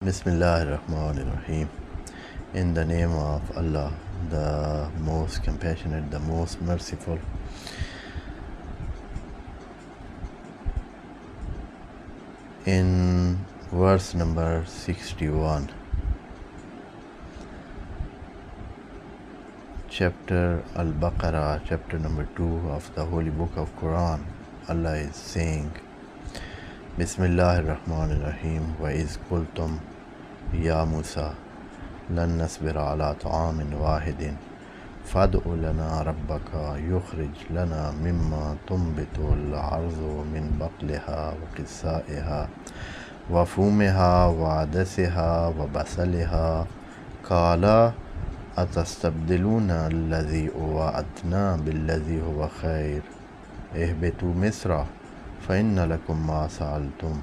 Bismillahirrahmanirrahim. In the name of Allah, the most compassionate, the most merciful. In verse number 61, chapter Al-Baqarah, chapter number 2 of the Holy Book of Quran, Allah is saying, Bismillahirrahmanirrahim. Wa iz qultum ya Musa lan nasbira ala ta'amin wahidin fad'u lana rabbaka yukhrij lana mimma tunbitu al-ardu min baqliha wa qissaiha wa fumiha wa adasiha wa basaliha qala atastabdiluna alladhi huwa adna billadhi huwa khair ihbitu misra فإن لكم ما سألتم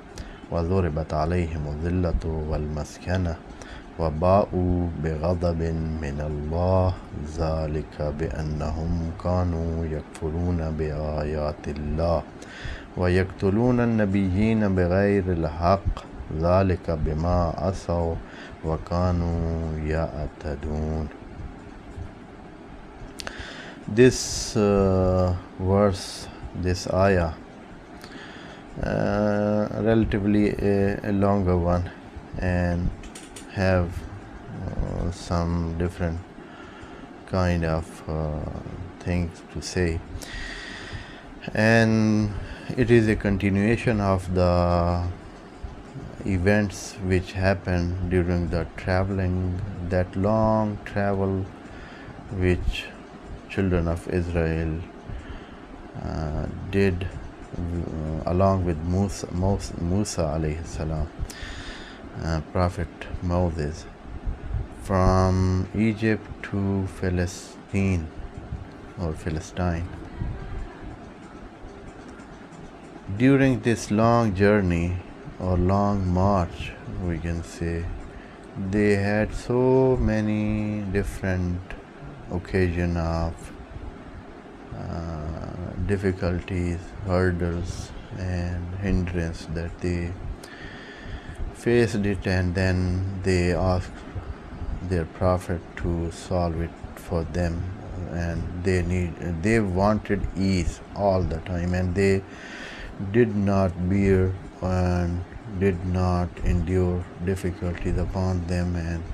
وضربت عليهم الذلة والمسكنة وباءوا بغضب من الله ذلك بأنهم كانوا يكفرون بآيات الله ويقتلون النبيين بغير الحق ذلك بما عصوا وكانوا يعتدون. This verse, this ayah, relatively a longer one, and have some different kind of things to say, and it is a continuation of the events which happened during the traveling, that long travel which children of Israel did along with Musa alayhi salam, Prophet Moses, from Egypt to Palestine or Philistine. During this long journey or long march, we can say, they had so many different occasions of difficulties, hurdles and hindrance that they faced it, and then they asked their prophet to solve it for them, and they wanted ease all the time, and they did not bear and did not endure difficulties upon them, and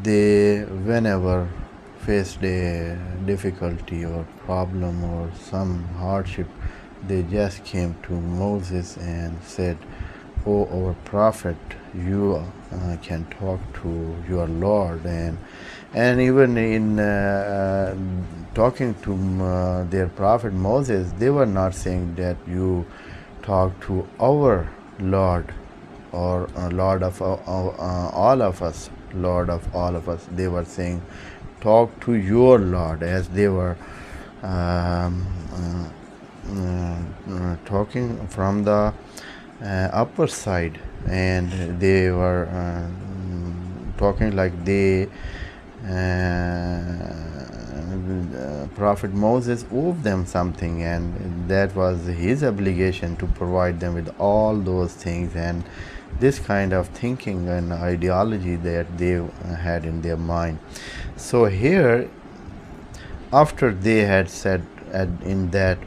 they whenever faced a difficulty or problem or some hardship, they just came to Moses and said, "Oh, our prophet, you can talk to your Lord." And even in talking to their prophet Moses, they were not saying that you talk to our Lord or Lord of all of us, Lord of all of us. They were saying, talk to your Lord, as they were talking from the upper side, and they were talking like they Prophet Moses owed them something, and that was his obligation to provide them with all those things, and this kind of thinking and ideology that they had in their mind. So here, after they had said in that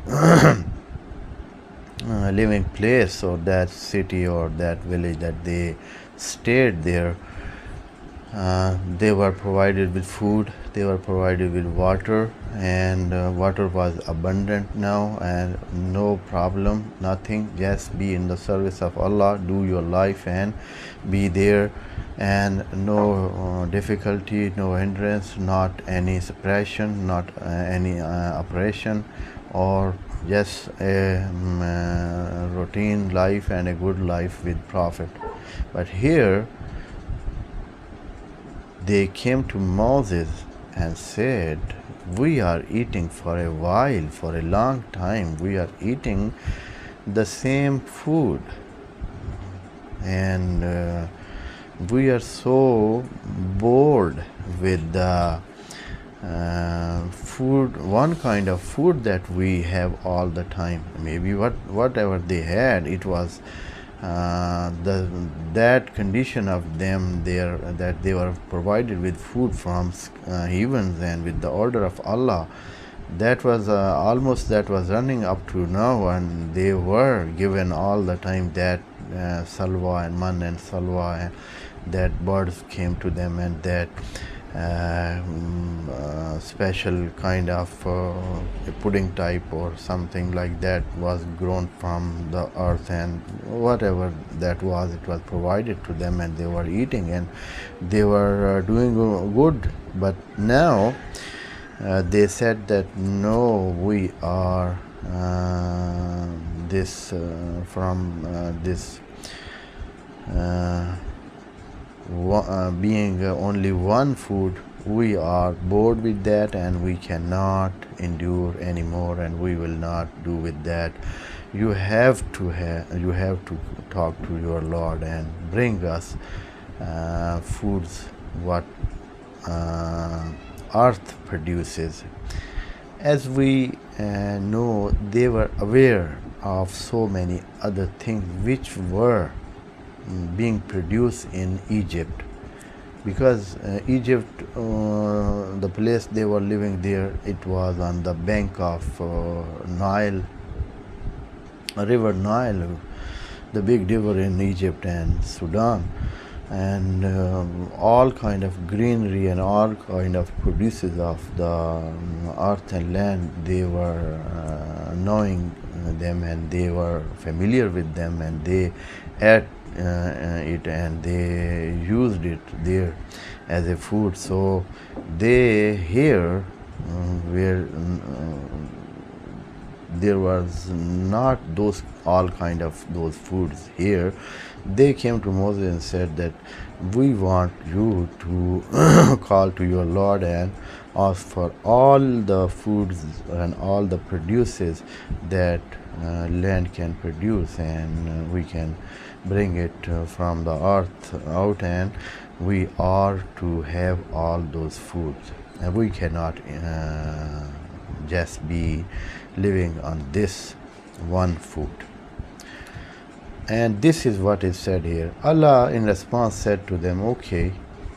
living place or that city or that village that they stayed there, they were provided with food, they were provided with water, and water was abundant now, and no problem, nothing, just be in the service of Allah, do your life and be there, and no difficulty, no hindrance, not any suppression, not any oppression, or just a routine life and a good life with Prophet. But here they came to Moses and said, "We are eating for a while, for a long time, we are eating the same food, and we are so bored with the food, one kind of food that we have all the time. Maybe whatever they had, it was that condition of them there, that they were provided with food from heavens and with the order of Allah, that was almost that was running up to now, and they were given all the time that salwa and man and salwa, and that birds came to them, and that special kind of pudding type or something like that was grown from the earth, and whatever that was, it was provided to them, and they were eating, and they were doing good. But now they said that no, we are this from this being only one food, we are bored with that, and we cannot endure anymore, and we will not do with that. You have to talk to your Lord and bring us foods what earth produces. As we know, they were aware of so many other things which were being produced in Egypt, because Egypt, the place they were living there, it was on the bank of Nile, river Nile, the big river in Egypt and Sudan, and all kind of greenery and all kind of produces of the earth and land, they were knowing them, and they were familiar with them, and they ate it, and they used it there as a food. So they here where there was not those all kind of those foods here, they came to Moses and said that we want you to call to your Lord and ask for all the foods and all the produces that land can produce, and we can bring it from the earth out, and we are to have all those foods, and we cannot just be living on this one food. And this is what is said here. Allah in response said to them, okay,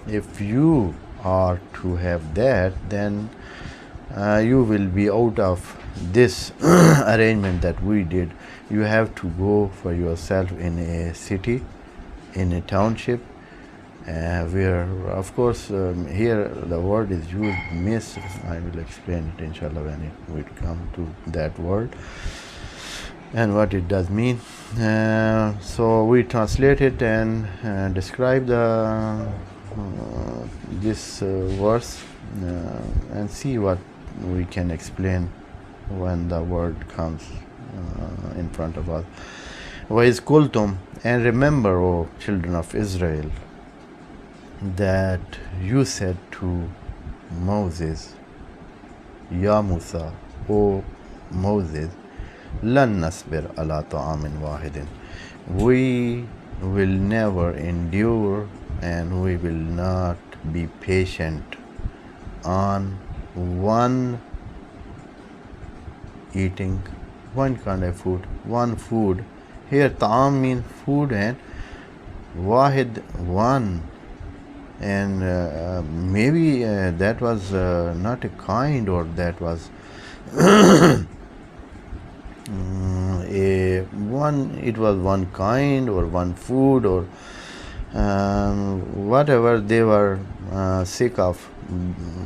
if you are to have that, then you will be out of this arrangement that we did. You have to go for yourself in a city, in a township, where, of course, here the word is used, Misr. I will explain it, inshallah, when we come to that word and what it does mean. So we translate it and describe the this verse and see what we can explain when the word comes in front of us. وَإِذْ قُلْتُمْ, and remember, O children of Israel, that you said to Moses, Ya Musa, O Moses, لَن نَصْبِرْ عَلَى طَعَامٍ وَاحِدٍ, we will never endure and we will not be patient on one eating one kind of food, one food. Here ta'am means food, and wahid, one, and maybe that was not a kind, or that was a one, it was one kind or one food, or whatever they were sick of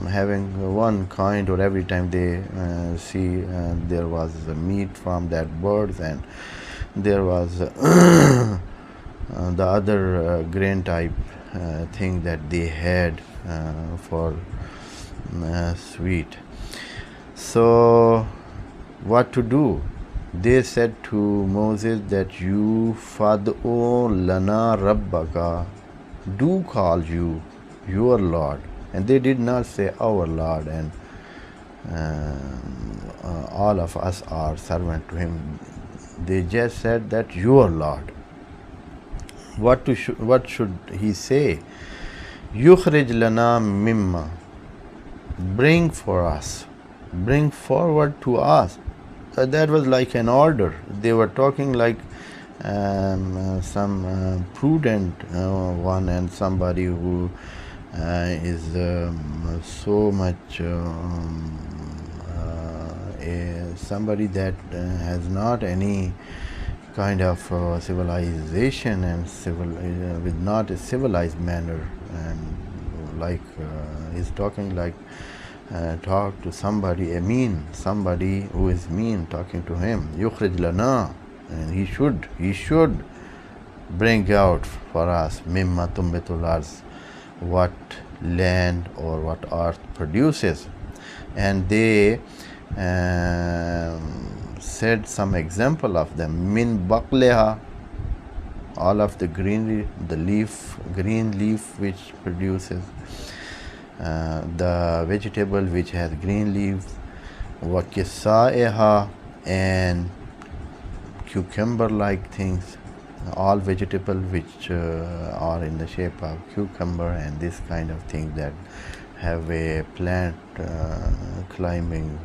having one kind, or every time they see there was meat from that birds, and there was the other grain type thing that they had for sweet. So what to do? They said to Moses that you fad'u lana rabbaka, do call you your Lord. And they did not say our Lord, and all of us are servant to him. They just said that your Lord. What should he say? Yukhrij lana mimma, bring for us, bring forward to us. That was like an order. They were talking like some prudent one, and somebody who is so much somebody that has not any kind of civilization and with not a civilized manner, and like he's talking like talk to somebody somebody who is mean, talking to him, yukhrij lana, and he should bring out for us mimma tumbitul arz, what land or what earth produces. And they said some example of them, min baqliha, all of the greenery, the green leaf which produces, the vegetable which has green leaves, wa kisaiha, and cucumber like things, all vegetable which are in the shape of cucumber and this kind of thing that have a plant climbing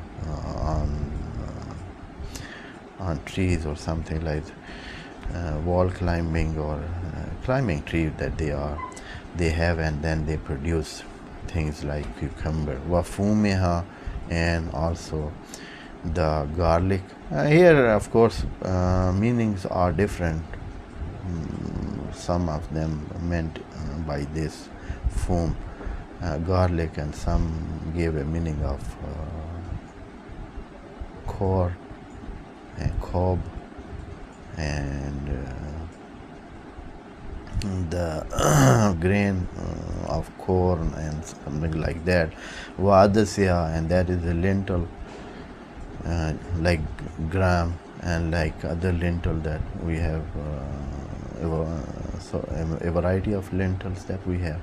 on trees or something like wall climbing or climbing tree that they have, and then they produce things like cucumber, wafumiha, and also the garlic. Here of course meanings are different. Some of them meant by this fum garlic, and some gave a meaning of core and cob, and the grain of corn and something like that. Vadasya, and that is the lentil, like gram, and like other lentil that we have, so a variety of lentils that we have.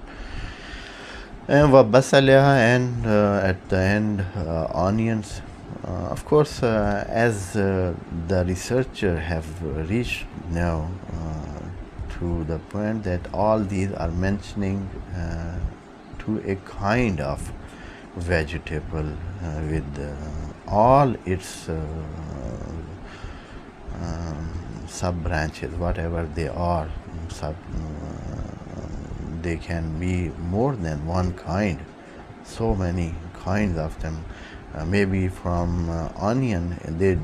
And basaliha, and at the end onions. Of course, as the researcher have reached now to the point that all these are mentioning to a kind of vegetable with all its sub branches, whatever they are. They can be more than one kind, so many kinds of them. Maybe from onion, they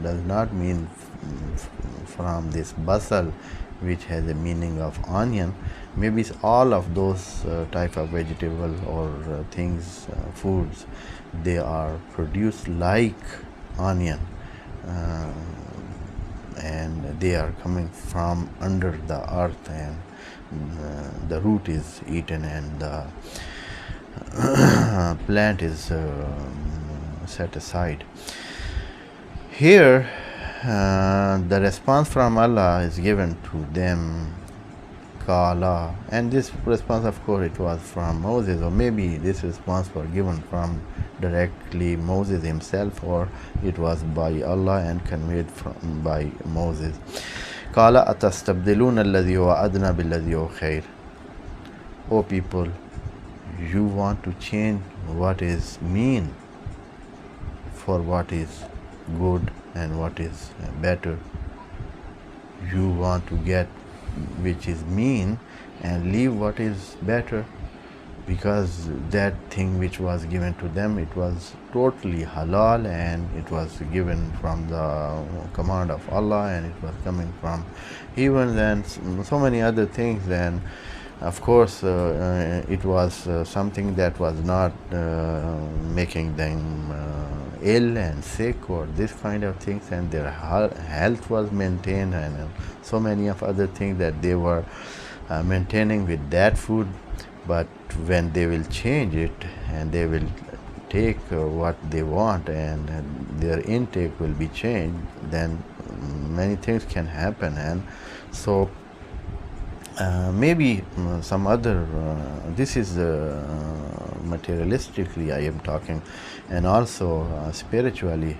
does not mean from this basal, which has a meaning of onion. Maybe it's all of those type of vegetable or things, foods, they are produced like onion, and they are coming from under the earth, and the root is eaten, and the plant is set aside. Here the response from Allah is given to them, Kala, and this response, of course, it was from Moses, or maybe this response was given from directly Moses himself, or it was by Allah and conveyed by Moses. Kala atastabdiluna alladhi huwa adna billadhi huwa khair. O people, you want to change what is mean for what is good and what is better. You want to get which is mean and leave what is better, because that thing which was given to them, it was totally halal, and it was given from the command of Allah, and it was coming from even then so many other things. And of course it was something that was not making them ill and sick or this kind of things, and their health was maintained, and so many of other things that they were maintaining with that food. But when they will change it and they will take what they want, and their intake will be changed, then many things can happen. And so maybe some other this is materialistically I am talking, and also spiritually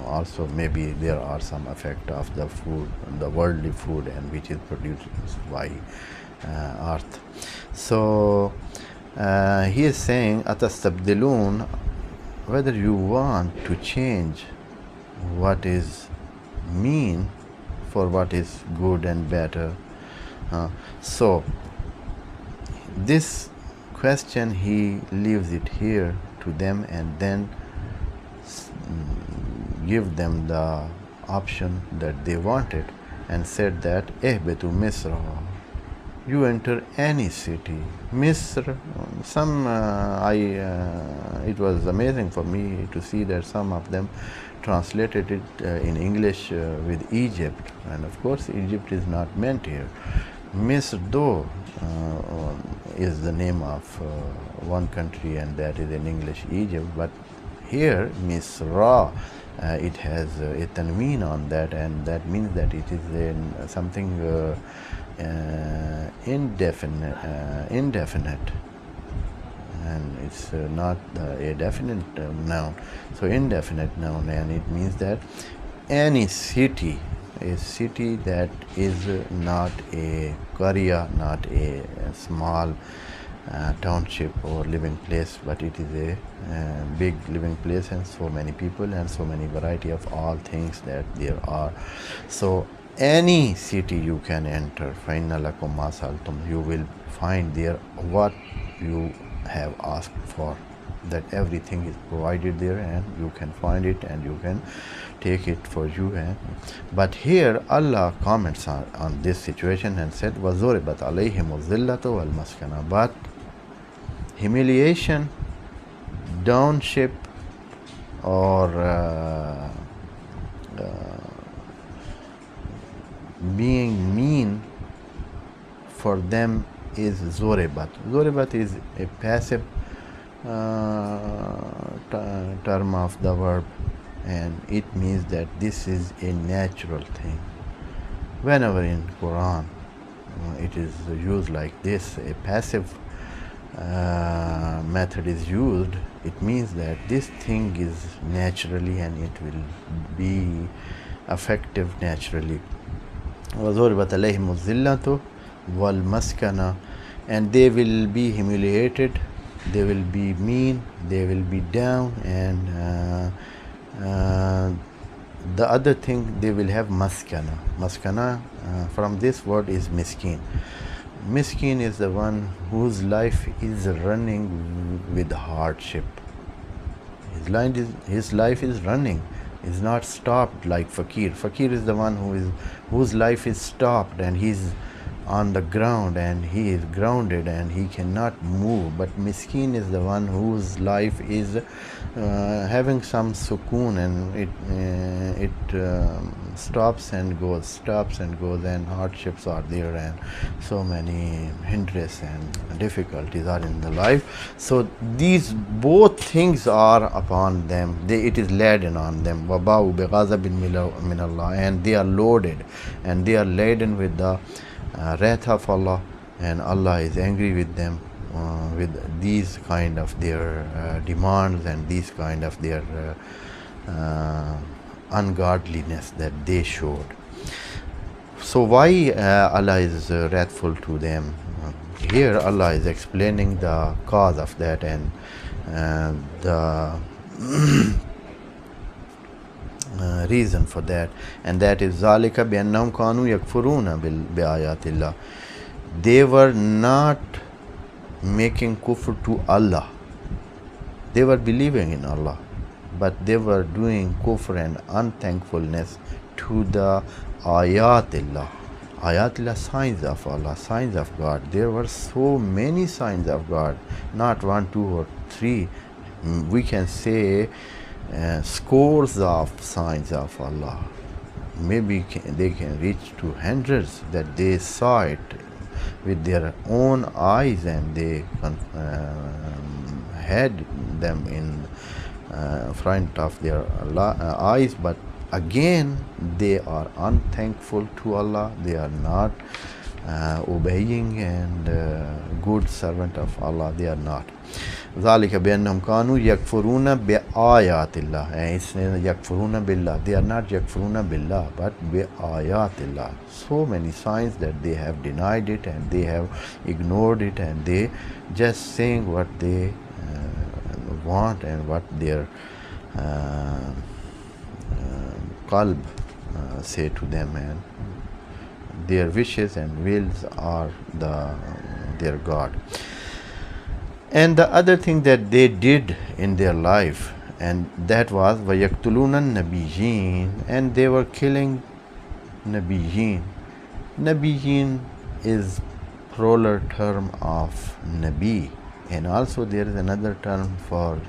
also maybe there are some effect of the food, the worldly food, and which is produced by earth. So he is saying atastabdilun, whether you want to change what is mean for what is good and better. So this question, he leaves it here to them and then give them the option that they wanted, and said that ihbitu Misra, you enter any city. Misr, it was amazing for me to see that some of them translated it in English with Egypt, and of course Egypt is not meant here. Misr though is the name of one country, and that is in English Egypt, but here Misra, it has a tanween on that, and that means that it is something indefinite, and it's not a definite noun, so indefinite noun, and it means that any city, a city that is not a qarya, not a small township or living place, but it is a big living place, and so many people and so many variety of all things that there are. So any city you can enter, فَإِنَّ لَكُمْ مَا سَأَلْتُمْ, you will find there what you have asked for, that everything is provided there, and you can find it and you can take it for you. But here Allah comments on this situation and said, وَضُرِبَتْ عَلَيْهِمُ الذِّلَّةُ وَالْمَسْكَنَةُ, but humiliation, downship, or being mean for them is zoribat. Zoribat is a passive term of the verb, and it means that this is a natural thing. Whenever in Quran it is used like this, a passive method is used, it means that this thing is naturally and it will be effective naturally. وَضُرِبَتْ عَلَيْهِمُ الذِّلَّةُ وَالْمَسْكَنَةُ, and they will be humiliated, they will be mean, they will be down, and the other thing, they will have maskana. Maskana from this word is miskin. Miskin is the one whose life is running with hardship. His life is running, is not stopped like fakir. Fakir is the one whose life is stopped, and he's on the ground and he is grounded and he cannot move. But miskin is the one whose life is having some sukoon, and it stops and goes, and hardships are there, and so many hindrances and difficulties are in the life. So these both things are upon them, it is laden on them. وَبَاءُوا بِغَضَبٍ مِّنَ اللَّهِ, and they are loaded and they are laden with the wrath of Allah, and Allah is angry with them with these kind of their demands and these kind of their ungodliness that they showed. So why Allah is wrathful to them? Here Allah is explaining the cause of that, and the reason for that, and that is ذَلِكَ بِأَنَّهُمْ كَانُوا يَكْفُرُونَ بِآيَاتِ اللَّهِ. They were not making kufr to Allah. They were believing in Allah, but they were doing kufr and unthankfulness to the ayatullah. Ayatullah, signs of Allah, signs of God. There were so many signs of God, not one, two, or three. We can say scores of signs of Allah. Maybe they can reach to hundreds that they saw it with their own eyes, and they had them in front of their eyes, but again they are unthankful to Allah. They are not obeying and good servant of Allah. They are not. ذَلِكَ بِأَنَّهُمْ كَانُوا يَكْفُرُونَ بِآيَاتِ اللَّهِ, and it's يَكْفُرُونَ بِاللَّهِ. They are not يَكْفُرُونَ بِاللَّهِ, but بِآيَاتِ اللَّهِ. So many signs that they have denied it and they have ignored it, and they just saying what they want and what their qalb say to them, and their wishes and wills are their God. And the other thing that they did in their life, and that was وَيَقْتُلُونَ النَّبِيِّينَ, and they were killing Nabiyyin. Nabiyyin is plural term of Nabi, and also there is another term for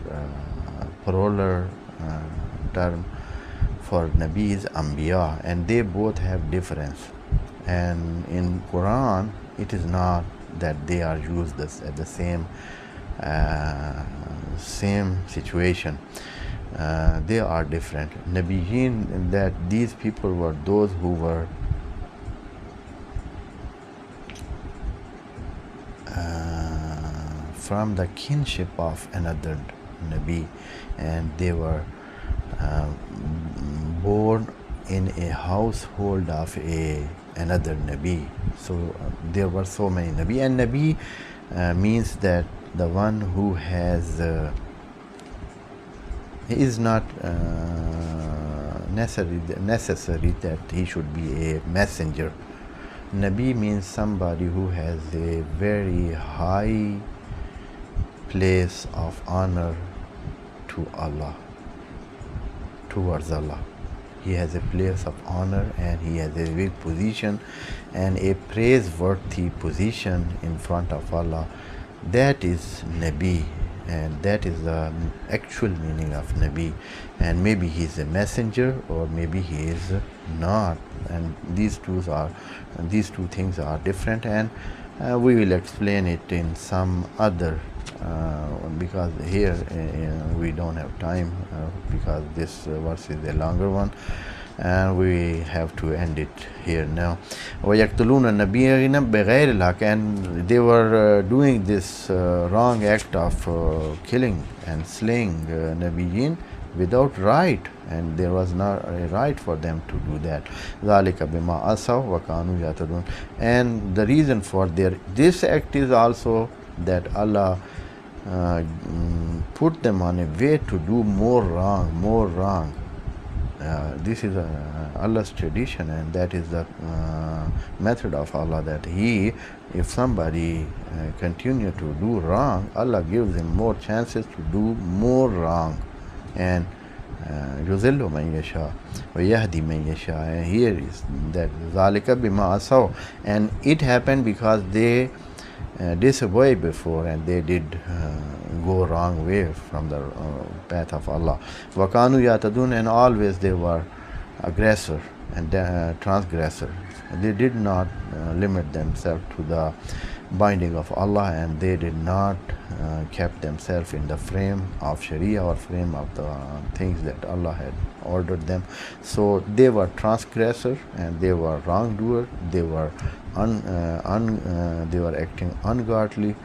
plural term for Nabi is Anbiya, and they both have difference. And in Quran, it is not that they are used at the same situation. They are different. Nabiyyin, that these people were those who were from the kinship of another Nabi, and they were born in a household of another Nabi. So there were so many Nabi, and Nabi means that the one who has is not necessary that he should be a messenger. Nabi means somebody who has a very high place of honor to Allah, towards Allah. He has a place of honor, and he has a big position and a praiseworthy position in front of Allah. That is Nabi, and that is the actual meaning of Nabi. And maybe he is a messenger, or maybe he is not. And these two things are different, and we will explain it in some other because here we don't have time because this verse is a longer one, and we have to end it here now. وَيَقْتُلُونَ النَّبِيِّينَ بِغَيْرِ الْحَقِّ, and they were doing this wrong act of killing and slaying Nabiyyin without right, and there was not a right for them to do that. ذَلِكَ بِمَا أَسَوْا وَكَانُوا يَعْتَدُونَ. And the reason for this act is also that Allah put them on a way to do more wrong. This is Allah's tradition, and that is the method of Allah, that if somebody continue to do wrong, Allah gives him more chances to do more wrong. And يُذِلُّ مَن يَشَاءُ وَيَهْدِي مَن يَشَاءُ. And here is that ذَلِكَ بِمَا أَسَوْا, and it happened because they disobeyed before, and they did go wrong way from the path of Allah. وَكَانُوا يَعْتَدُونَ, and always they were aggressor and transgressor. They did not limit themselves to the binding of Allah, and they did not kept themselves in the frame of Sharia or frame of the things that Allah had ordered them. So they were transgressor, and they were wrongdoer. They were they were acting ungodly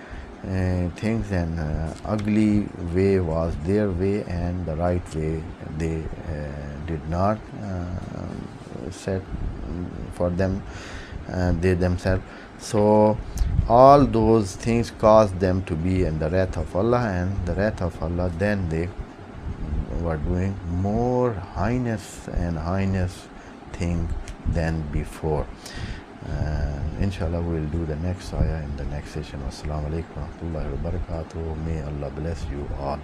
things, and ugly way was their way, and the right way they did not set for them they themselves. So all those things caused them to be in the wrath of Allah, and the wrath of Allah, then they were doing more heinous thing than before. Inshallah, we will do the next ayah in the next session. Assalamu alaikum wa rahmatullahi wa barakatuh. May Allah bless you all.